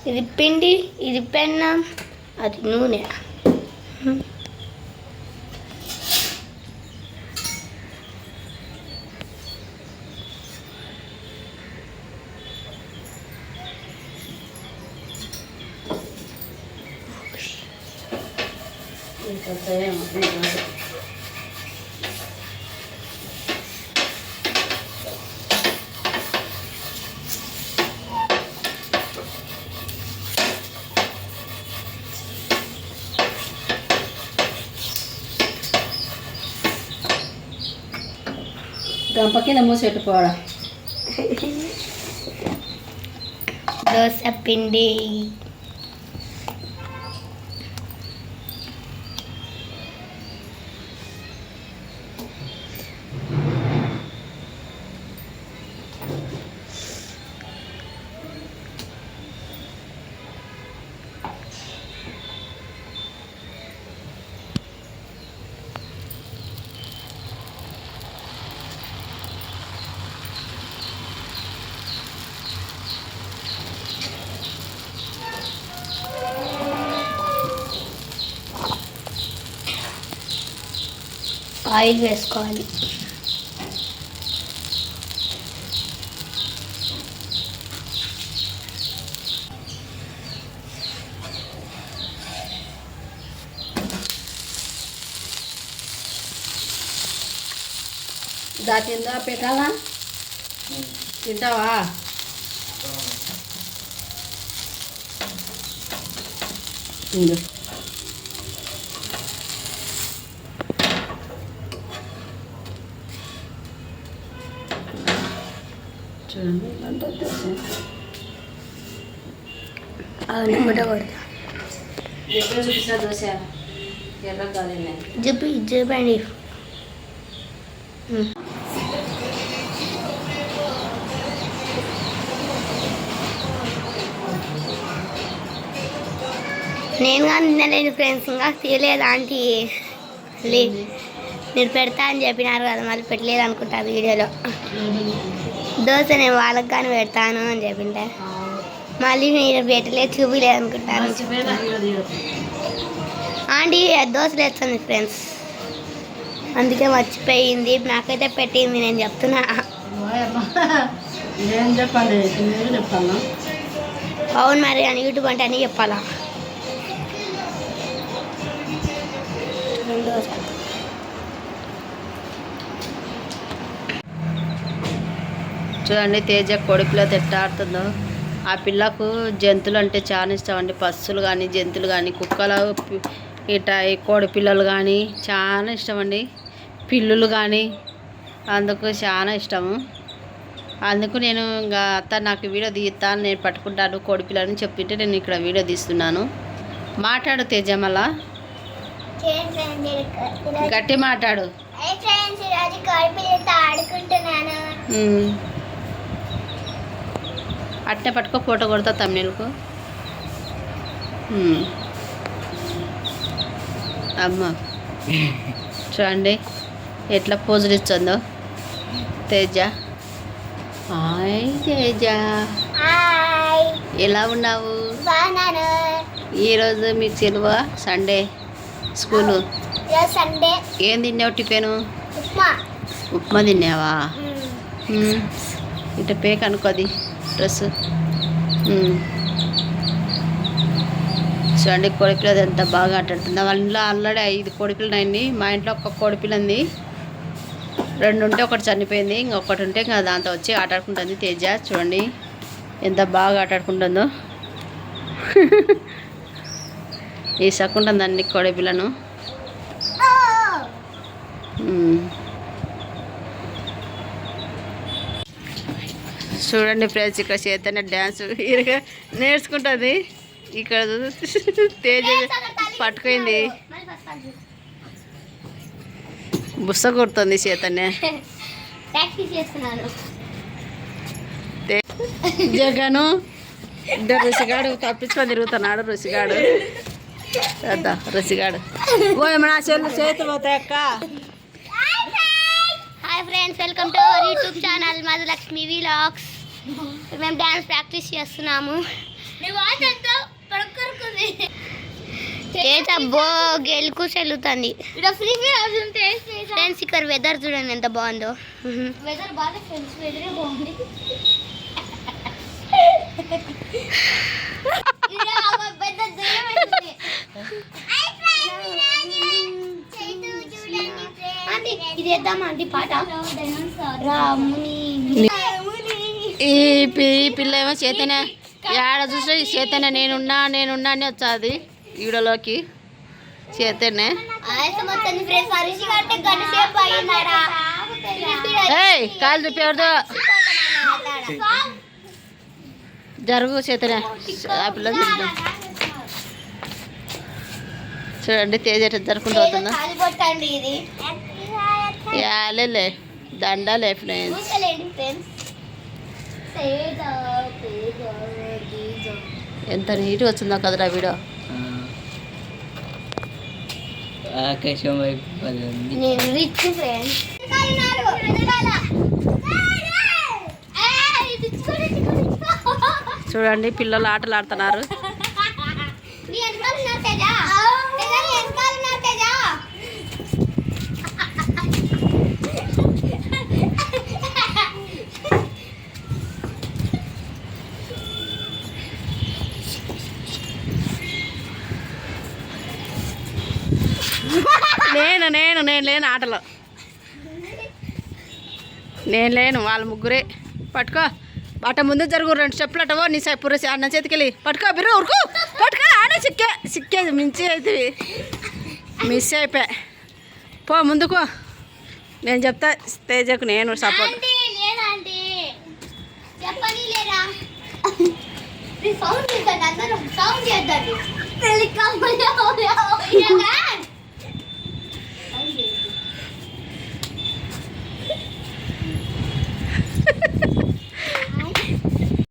ఇది పిండి, ఇది పెన్నం, అది నూనె. గంప కింద మూసి పెట్టుకోవాలా. దోశ పిండి. ఆయిల్ వేసుకోవాలి. దాటిందా పెట్టాలా? తింటావా? చూడండి ఎక్కడ చూపిస్తా దోశ ఎర్ర కాదండి. చెప్పండి. నేను కానీ తినలేను ఫ్రెండ్స్, ఇంకా తీయలేదు ఆంటీ. మీరు పెడతా అని చెప్పినారు కదా, మళ్ళీ పెట్టలేదు అనుకుంటా వీడియోలో. దోశ నేను వాళ్ళకి కానీ పెడతాను అని చెప్పింటే మళ్ళీ మీరు పెట్టలేదు, చూపించలేదు అనుకుంటాను. ఆంటీ దోశలు వేస్తుంది ఫ్రెండ్స్, అందుకే మర్చిపోయింది. నాకైతే పెట్టింది, నేను చెప్తున్నా. అవును మరి, అని యూట్యూబ్ అంటే అని చెప్పాలా? చూడండి తేజ కోడిపిల్లతో ఎట్లా ఆడుతుందో. ఆ పిల్లకు జంతువులు అంటే చాలా ఇష్టం అండి. పశువులు కానీ జంతువులు కానీ కుక్కలు ఇట్లా కోడి పిల్లలు కానీ చాలా ఇష్టం అండి. పిల్లులు కానీ అందుకు చాలా ఇష్టము. అందుకు నేను ఇంకా అత్త నాకు వీడియో తీస్తాను, నేను పట్టుకుంటాను కోడి పిల్లలని చెప్పింటే నేను ఇక్కడ వీడియో తీస్తున్నాను. మాట్లాడు తేజ, మళ్ళా గట్టి మాట్లాడు. అట్టే పట్టుకో, ఫోటో కొడతా తమ్ముళ్ళకు. అమ్మ చూడండి ఎట్లా పోజులు ఇస్తుందో తేజ. హాయ్ తేజ, ఎలా ఉన్నావు? ఈరోజు మీకు సెలవు, సండే స్కూలు. ఏం తిన్నావు టిఫిన్? ఉప్మా తిన్నావా? ఇట్లా పేక్ అనుకోది డ్రెస్. చూడండి కోడిపిల్లది ఎంత బాగా ఆటాడుతుంది. వాళ్ళ ఇంట్లో ఆల్రెడీ 5 కోడిపిల్లలు అయింది. మా ఇంట్లో ఒక కోడిపిల్ల ఉంది, 2 ఉంటే ఒకటి చనిపోయింది, ఇంకొకటి ఉంటే ఇంకా దాంతో వచ్చి ఆటాడుకుంటుంది తేజ. చూడండి ఎంత బాగా ఆటాడుకుంటుందో. ఈసకుంటుంది అన్ని కోడిపిల్లను. చూడండి ఫ్రెండ్స్, ఇక్కడ చైతన్య డ్యాన్స్ ఇరుగా నేర్చుకుంటుంది. ఇక్కడ తేజ పట్టుకుంది, బుస్స కొడుతుంది చైతన్య. జగను రుసిగాడు తప్పించుకొని తిరుగుతున్నాడు. రుసిగాడు పెద్ద రుసిగాడు. నా చేతి పోతాయి అక్క. Hi friends, welcome to our YouTube channel Madhulakshmi vlogs. మేము డ్యాన్స్ ప్రాక్టీస్ చేస్తున్నాము. అబ్బో గెలుకు చెల్లుతుంది ఫ్రెండ్స్. ఇక్కడ వెదర్ చూడండి ఎంత బాగుందో. వెదర్ బాగా ఫ్రెండ్స్, వెదరే బాగుంది. ఇది వేద్దామా అండి పాట? రాముని ఈ పిల్ల ఏమో చేతనే ఏడ చూసినా ఈ చేతనే నేనున్నా అని వచ్చాది ఈడలోకి. చేతనే ఏయ్ కాలు చూపేవద్దు, జరుగు చేతనే. ఆ పిల్ల చూద్దాం. చూడండి తేజ ఎట్లా జరుపుకుంటూ అవుతుందా. యాలే దండాలే ఫ్రెండ్స్. ఎంత నీట్గా వచ్చిందో కదరా వీడియో. ఆకాశం వైపు నేను రిచ్ ఫ్రెండ్స్. చూడండి పిల్లలు ఆటలు ఆడుతున్నారు. నేను లేను ఆటలో, నేను లేను. వాళ్ళ ముగ్గురే. పట్టుకో అట్ట ముందు జరుగు, 2 స్టెప్పులు అట్టవో నీ పురుష అన్న చేతికెళ్ళి పట్టుకో. బిర్రు ఉరుకు పట్టుకో. ఆడే సిక్కేది మించి అయితే మిస్ అయిపోయా. పో ముందుకు. నేను చెప్తా తేజకు నేను సపోర్ట్. సౌండ్